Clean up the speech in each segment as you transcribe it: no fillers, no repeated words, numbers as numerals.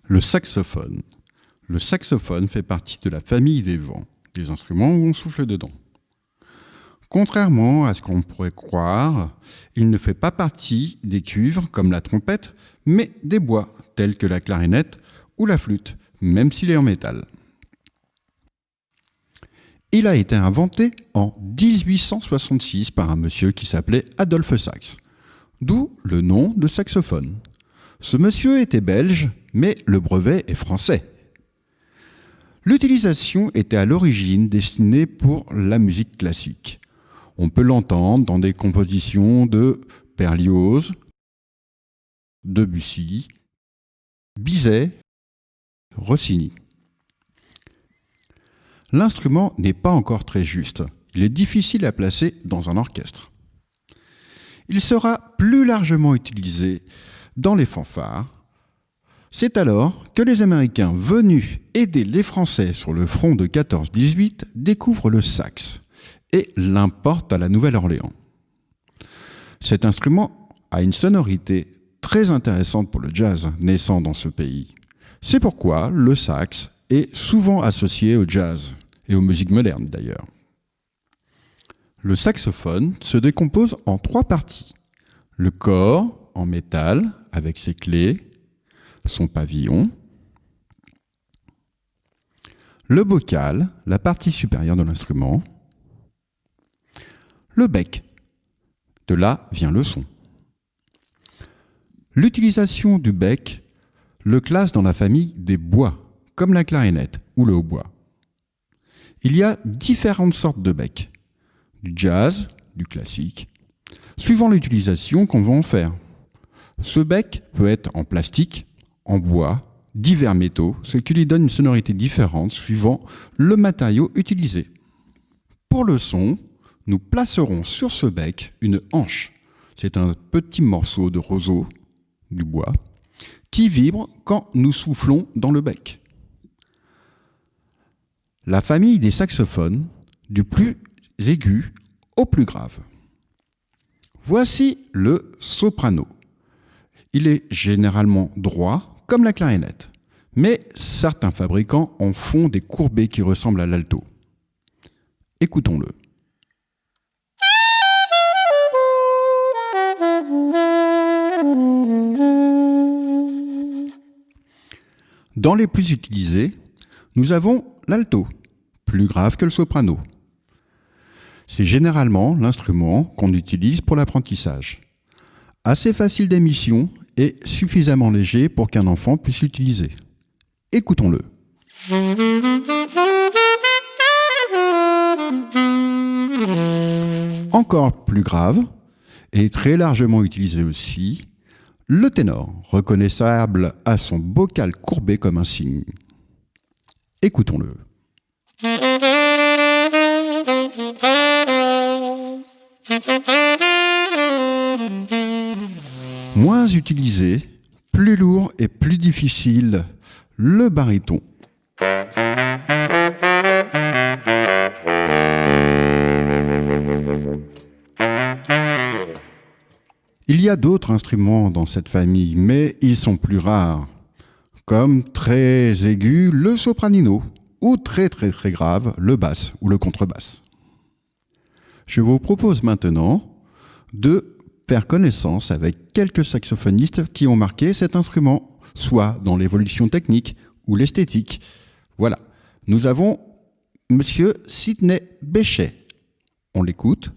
Le saxophone. Le saxophone fait partie de la famille des vents, des instruments où on souffle dedans. Contrairement à ce qu'on pourrait croire, il ne fait pas partie des cuivres comme la trompette, mais des bois tels que la clarinette ou la flûte, même s'il est en métal. Il a été inventé en 1866 par un monsieur qui s'appelait Adolphe Sax, d'où le nom de saxophone. Ce monsieur était belge, mais le brevet est français. L'utilisation était à l'origine destinée pour la musique classique. On peut l'entendre dans des compositions de Berlioz, Debussy, Bizet, Rossini. L'instrument n'est pas encore très juste. Il est difficile à placer dans un orchestre. Il sera plus largement utilisé dans les fanfares. C'est alors que les Américains venus aider les Français sur le front de 14-18 découvrent le sax et l'importent à la Nouvelle-Orléans. Cet instrument a une sonorité très intéressante pour le jazz naissant dans ce pays. C'est pourquoi le sax est souvent associé au jazz et aux musiques modernes d'ailleurs. Le saxophone se décompose en 3 parties. Le corps en métal avec ses clés, son pavillon. Le bocal, la partie supérieure de l'instrument. Le bec. De là vient le son. L'utilisation du bec le classe dans la famille des bois, comme la clarinette ou le hautbois. Il y a différentes sortes de becs, du jazz, du classique, suivant l'utilisation qu'on va en faire. Ce bec peut être en plastique, en bois, divers métaux, ce qui lui donne une sonorité différente suivant le matériau utilisé. Pour le son, nous placerons sur ce bec une hanche. C'est un petit morceau de roseau, du bois, qui vibre quand nous soufflons dans le bec. La famille des saxophones, du plus aigu au plus grave. Voici le soprano. Il est généralement droit, comme la clarinette, mais certains fabricants en font des courbés qui ressemblent à l'alto. Écoutons-le. Dans les plus utilisés, nous avons l'alto, plus grave que le soprano. C'est généralement l'instrument qu'on utilise pour l'apprentissage. Assez facile d'émission et suffisamment léger pour qu'un enfant puisse l'utiliser. Écoutons-le. Encore plus grave, et très largement utilisé aussi, le ténor, reconnaissable à son bocal courbé comme un cygne. Écoutons-le. Moins utilisé, plus lourd et plus difficile, le baryton. Il y a d'autres instruments dans cette famille, mais ils sont plus rares, comme très aigu le sopranino, ou très grave le basse ou le contrebasse. Je vous propose maintenant de faire connaissance avec quelques saxophonistes qui ont marqué cet instrument, soit dans l'évolution technique ou l'esthétique. Voilà, nous avons Monsieur Sidney Bechet. On l'écoute.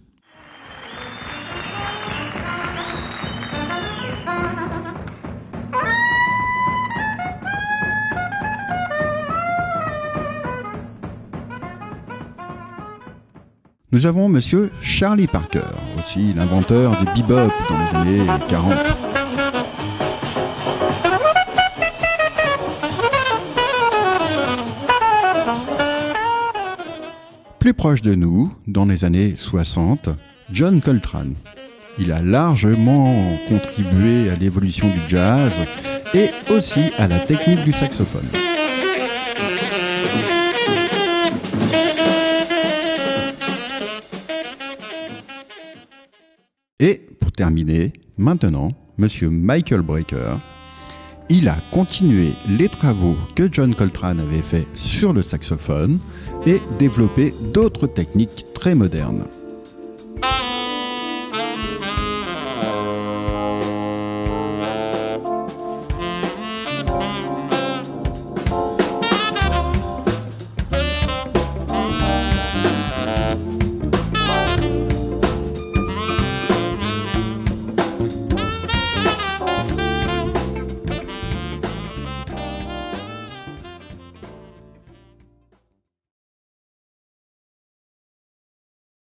Nous avons Monsieur Charlie Parker, aussi l'inventeur du bebop dans les années 40. Plus proche de nous, dans les années 60, John Coltrane. Il a largement contribué à l'évolution du jazz et aussi à la technique du saxophone. Et pour terminer, maintenant, Monsieur Michael Brecker, il a continué les travaux que John Coltrane avait fait sur le saxophone et développé d'autres techniques très modernes.